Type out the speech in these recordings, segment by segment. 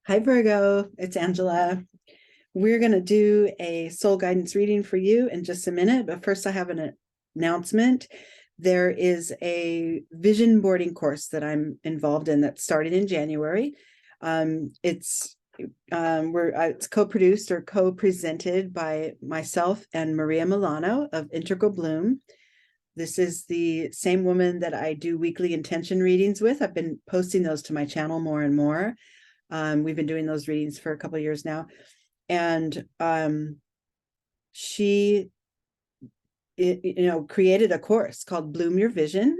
Hi, Virgo. It's Angela. We're going to do a soul guidance reading for you in just a minute. But first, I have an announcement. There is a vision boarding course that I'm involved in that's starting in January. It's co-produced or co-presented by myself and Maria Milano of Integral Bloom. This is the same woman that I do weekly intention readings with. I've been posting those to my channel more and more. We've been doing those readings for a couple of years now. And she created a course called Bloom Your Vision.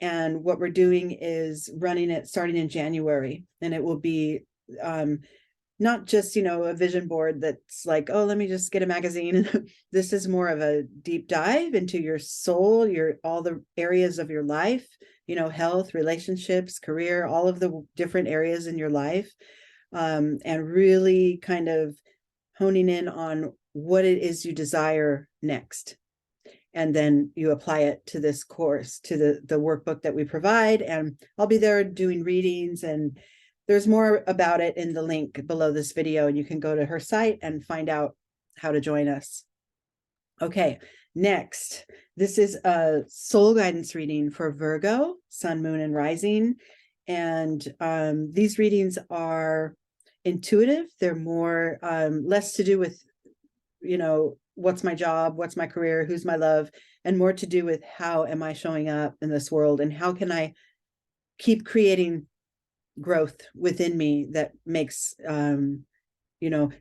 And what we're doing is running it starting in January. And it will be not just, a vision board that's like, oh, let me just get a magazine. This is more of a deep dive into your soul, all the areas of your life, health, relationships, career, all of the different areas in your life, and really kind of honing in on what it is you desire next. And then you apply it to this course, to the workbook that we provide. And I'll be there doing readings, and there's more about it in the link below this video, and you can go to her site and find out how to join us. Okay, next, this is a soul guidance reading for Virgo, Sun, Moon, and Rising. And these readings are intuitive. They're more, less to do with, what's my job, what's my career, who's my love, and more to do with how am I showing up in this world, and how can I keep creating growth within me that makes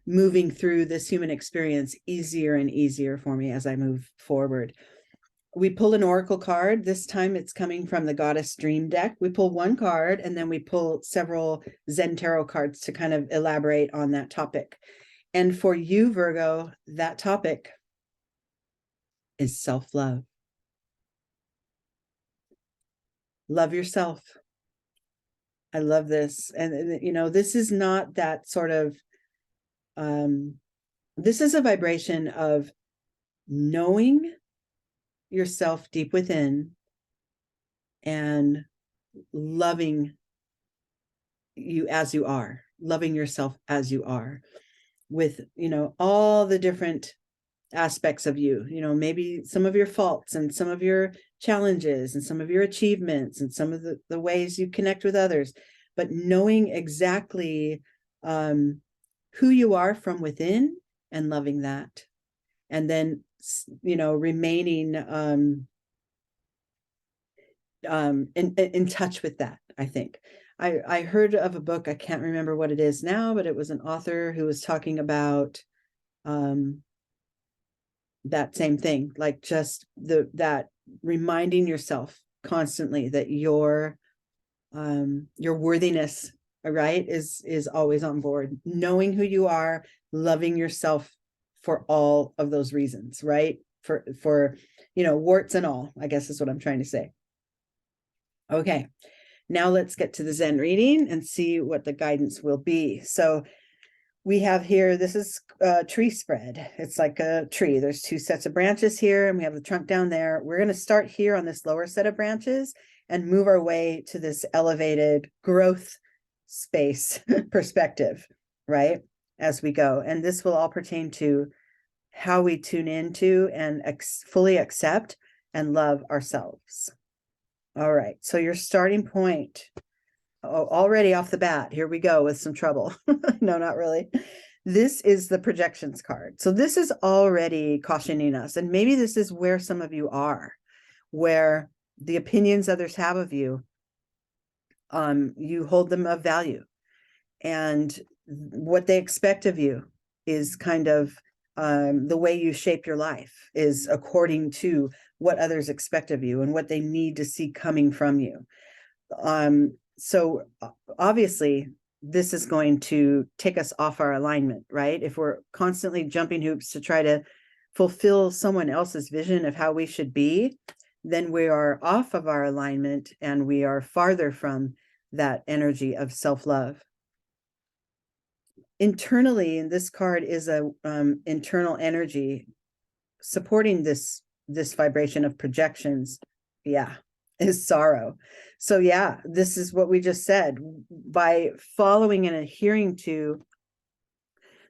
moving through this human experience easier and easier for me as I move forward. We pull an oracle card. This time it's coming from the Goddess Dream deck. We pull one card, and then we pull several Zen Tarot cards to kind of elaborate on that topic. And for you, Virgo, that topic is self-love. Love yourself. I love this. And, this is not that sort of, this is a vibration of knowing yourself deep within and loving you as you are, loving yourself as you are, with, all the different aspects of you, maybe some of your faults and some of your challenges and some of your achievements and some of the ways you connect with others, but knowing exactly who you are from within and loving that. And then, remaining in touch with that. I think I heard of a book, I can't remember what it is now, but it was an author who was talking about that same thing, like just that reminding yourself constantly that your worthiness, right, is always on board, knowing who you are, loving yourself for all of those reasons, right, for warts and all, I guess is what I'm trying to say. Okay, now let's get to the Zen reading and see what the guidance will be. So we have here, this is a tree spread. It's like a tree. There's two sets of branches here, and we have the trunk down there. We're going to start here on this lower set of branches and move our way to this elevated growth space perspective, right, as we go. And this will all pertain to how we tune into and fully accept and love ourselves. All right, so your starting point, already off the bat, here we go with some trouble. No, not really. This is the projections card. So this is already cautioning us. And maybe this is where some of you are, where the opinions others have of you, you hold them of value. And what they expect of you is kind of the way you shape your life is according to what others expect of you and what they need to see coming from you. So obviously this is going to take us off our alignment, right? If we're constantly jumping hoops to try to fulfill someone else's vision of how we should be, then we are off of our alignment and we are farther from that energy of self-love. Internally, and this card is a internal energy supporting this vibration of projections. Yeah, is sorrow. So yeah, this is what we just said. By following and adhering to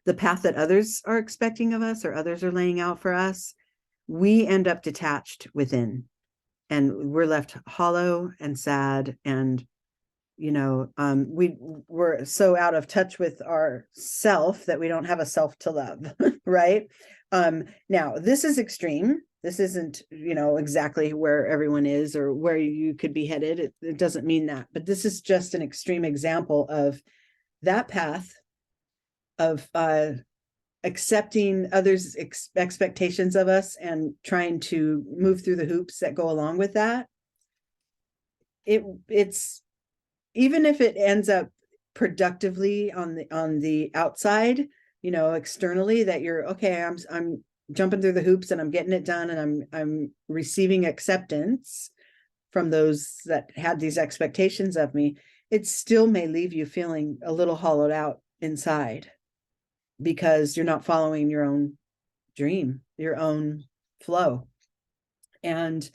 the path that others are expecting of us or others are laying out for us, we end up detached within, and we're left hollow and sad. And we're so out of touch with our self that we don't have a self to love. Right. Now this is extreme. This isn't, exactly where everyone is or where you could be headed. It doesn't mean that, but this is just an extreme example of that path of accepting others' expectations of us and trying to move through the hoops that go along with that. It's even if it ends up productively on the outside, externally, that you're okay, I'm jumping through the hoops and I'm getting it done, and I'm receiving acceptance from those that had these expectations of me, it still may leave you feeling a little hollowed out inside, because you're not following your own dream, your own flow. And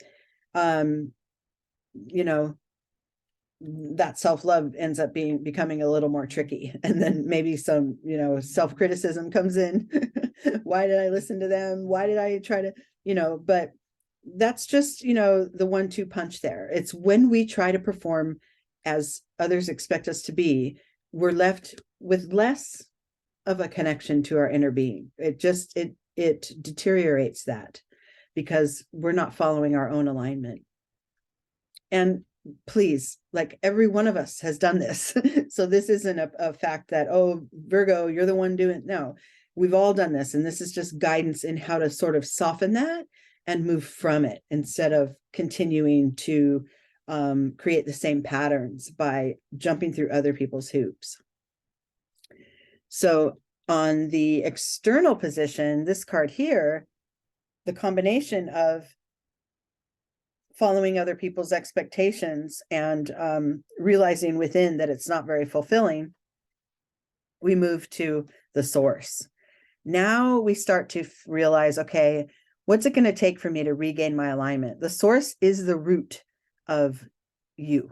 that self-love ends up becoming a little more tricky. And then maybe some, self-criticism comes in. Why did I listen to them? Why did I try to, but that's just, the 1-2 punch there. It's when we try to perform as others expect us to be, we're left with less of a connection to our inner being. It deteriorates that, because we're not following our own alignment. And please, like, every one of us has done this. So this isn't a fact that, oh, Virgo, you're the one doing it. No, we've all done this. And this is just guidance in how to sort of soften that and move from it, instead of continuing to create the same patterns by jumping through other people's hoops. So on the external position, this card here, the combination of following other people's expectations and realizing within that it's not very fulfilling, we move to the source. Now we start to realize, okay, what's it going to take for me to regain my alignment? The source is the root of you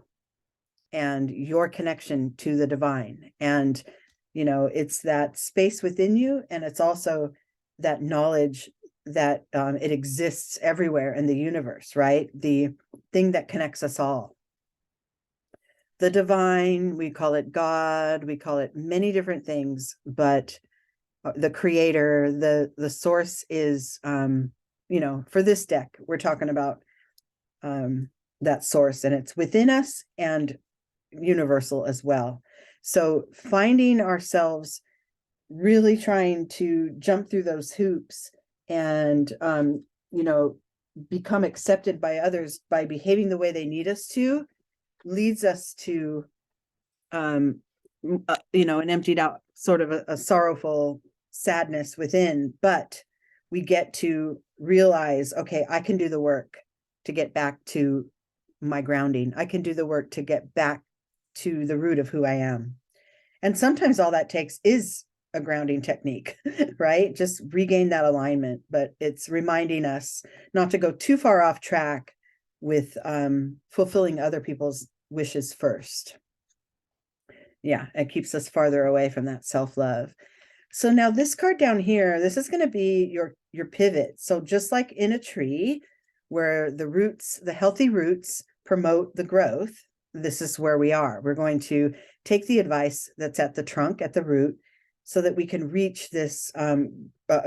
and your connection to the divine. And, it's that space within you. And it's also that knowledge that it exists everywhere in the universe, right? The thing that connects us all. The divine, we call it God, we call it many different things, but the creator, the source is, for this deck, we're talking about that source, and it's within us and universal as well. So finding ourselves really trying to jump through those hoops and become accepted by others by behaving the way they need us to, leads us to an emptied out sort of a sorrowful sadness within. But we get to realize, okay, I can do the work to get back to my grounding. I can do the work to get back to the root of who I am. And sometimes all that takes is a grounding technique, right? Just regain that alignment. But it's reminding us not to go too far off track with fulfilling other people's wishes first. Yeah, it keeps us farther away from that self-love. So now this card down here, this is going to be your pivot. So just like in a tree where the roots, the healthy roots promote the growth, this is where we are. We're going to take the advice that's at the trunk, at the root, so that we can reach this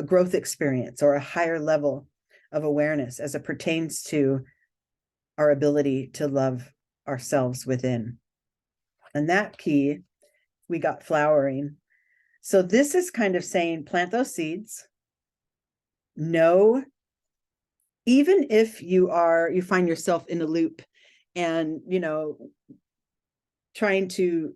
growth experience or a higher level of awareness as it pertains to our ability to love ourselves within. And that key, we got flowering. So this is kind of saying, plant those seeds. Know, even if you find yourself in a loop and, trying to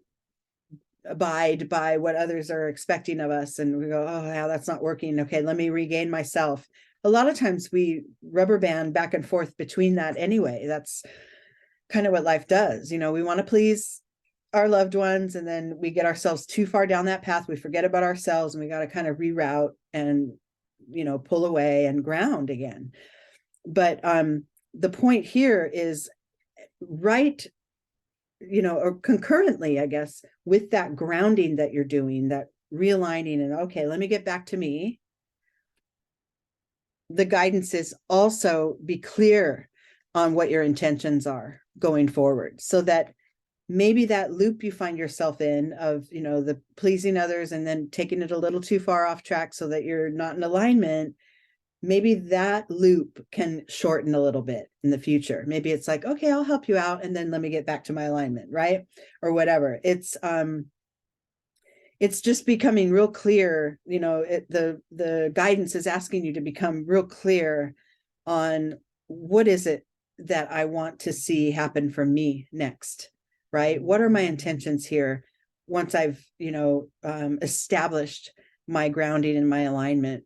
abide by what others are expecting of us, and we go, oh yeah, that's not working. Okay, let me regain myself. A lot of times we rubber band back and forth between that anyway. That's kind of what life does. We want to please our loved ones, and then we get ourselves too far down that path. We forget about ourselves, and we got to kind of reroute and, pull away and ground again. But the point here is right, or concurrently, I guess, with that grounding that you're doing, that realigning, and okay, let me get back to me. The guidance is also be clear on what your intentions are going forward, so that maybe that loop you find yourself in of, the pleasing others and then taking it a little too far off track so that you're not in alignment, maybe that loop can shorten a little bit in the future. Maybe it's like, okay, I'll help you out, and then let me get back to my alignment, right? Or whatever. It's just becoming real clear, the guidance is asking you to become real clear on what is it that I want to see happen for me next, right? What are my intentions here once I've, established my grounding and my alignment,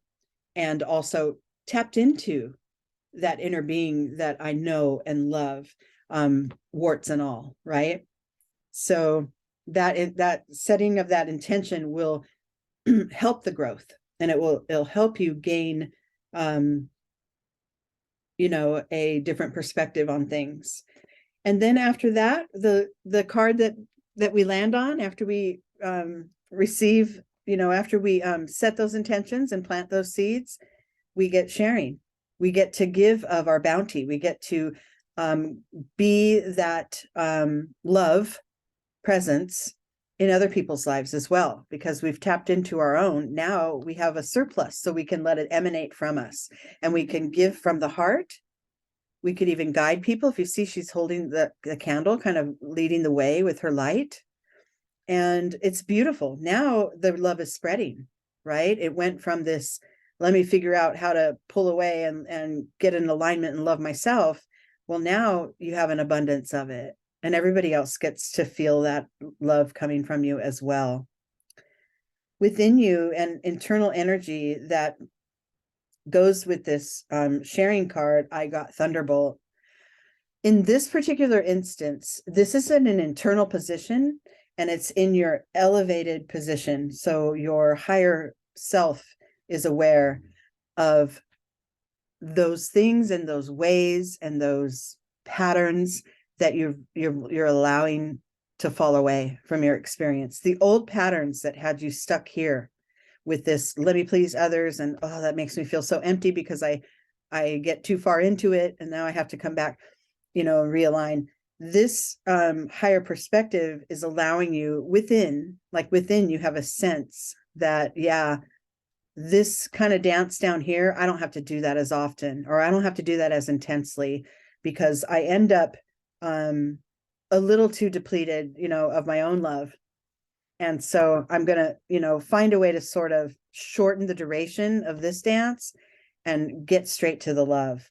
and also tapped into that inner being that I know and love, warts and all, right? So that setting of that intention will help the growth, and it'll help you gain, a different perspective on things. And then after that, the card that we land on after we receive, after we set those intentions and plant those seeds, we get sharing. We get to give of our bounty. We get to be that love presence in other people's lives as well, because we've tapped into our own. Now we have a surplus, so we can let it emanate from us, and we can give from the heart. We could even guide people. If you see, she's holding the candle, kind of leading the way with her light. And it's beautiful. Now the love is spreading, right? It went from this, let me figure out how to pull away and get in alignment and love myself. Well, now you have an abundance of it, and everybody else gets to feel that love coming from you as well. Within you, an internal energy that goes with this sharing card, I got Thunderbolt. In this particular instance, this is in an internal position, and it's in your elevated position. So your higher self is aware of those things and those ways and those patterns that you're allowing to fall away from your experience. The old patterns that had you stuck here with this, let me please others, and oh, that makes me feel so empty because I get too far into it, and now I have to come back, realign. This higher perspective is allowing you within you have a sense that, yeah, this kind of dance down here, I don't have to do that as often, or I don't have to do that as intensely, because I end up a little too depleted, of my own love. And so I'm going to, find a way to sort of shorten the duration of this dance and get straight to the love.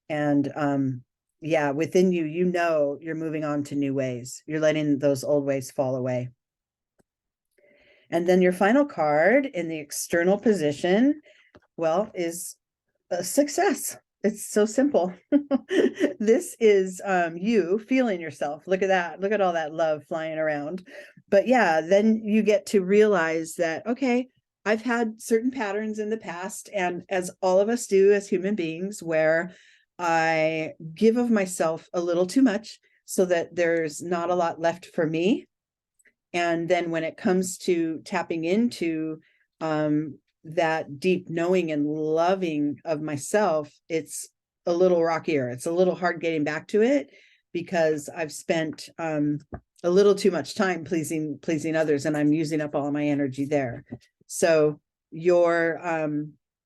And within you, you're moving on to new ways. You're letting those old ways fall away. And then your final card in the external position, well, is a success. It's so simple. This is you feeling yourself. Look at that. Look at all that love flying around. But yeah, then you get to realize that, okay, I've had certain patterns in the past, and as all of us do as human beings, where I give of myself a little too much so that there's not a lot left for me. And then when it comes to tapping into that deep knowing and loving of myself, it's a little rockier. It's a little hard getting back to it, because I've spent a little too much time pleasing others, and I'm using up all my energy there. So your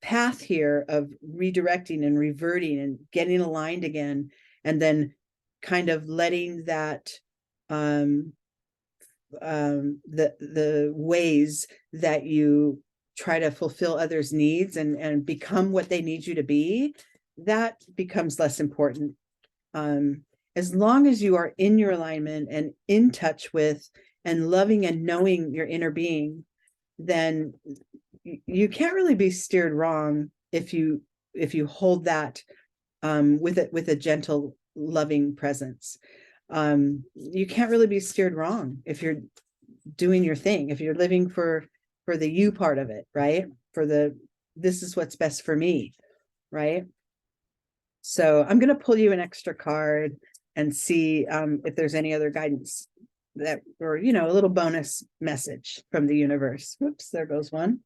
path here of redirecting and reverting and getting aligned again, and then kind of letting that the ways that you try to fulfill others' needs and become what they need you to be, that becomes less important. As long as you are in your alignment and in touch with and loving and knowing your inner being, then you can't really be steered wrong if you hold that with a gentle, loving presence. You can't really be steered wrong if you're doing your thing, if you're living for the you part of it, right? This is what's best for me, right? So I'm going to pull you an extra card. and see if there's any other guidance that, or, you know, a little bonus message from the universe. Whoops, there goes one.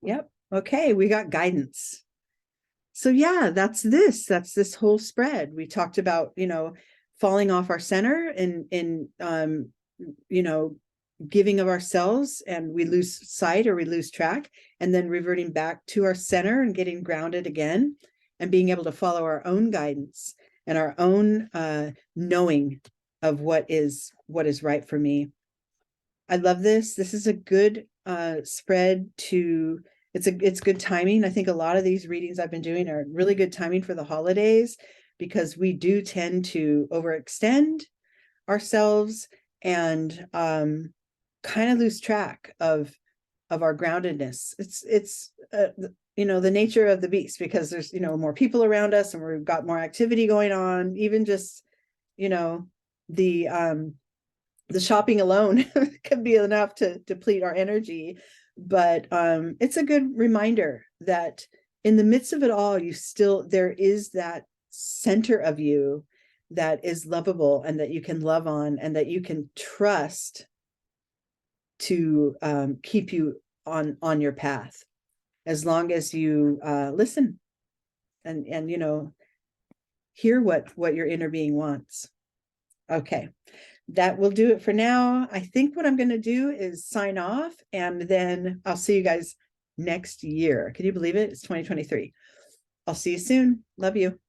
Yep. Okay, we got guidance. So yeah, that's this whole spread. We talked about, you know, falling off our center and you know, giving of ourselves, and we lose sight or we lose track, and then reverting back to our center and getting grounded again, and being able to follow our own guidance and our own knowing of what is right for me. I love this. This is a good spread to, it's good timing. I think a lot of these readings I've been doing are really good timing for the holidays, because we do tend to overextend ourselves and kind of lose track of our groundedness. It's you know, the nature of the beast, because there's, you know, more people around us and we've got more activity going on. Even just, you know, the shopping alone can be enough to deplete our energy. But it's a good reminder that in the midst of it all, there is that center of you that is lovable and that you can love on and that you can trust to keep you on your path, as long as you listen and you know, hear what your inner being wants. Okay, that will do it for now. I think what I'm going to do is sign off, and then I'll see you guys next year. Can you believe it? It's 2023. I'll see you soon. Love you.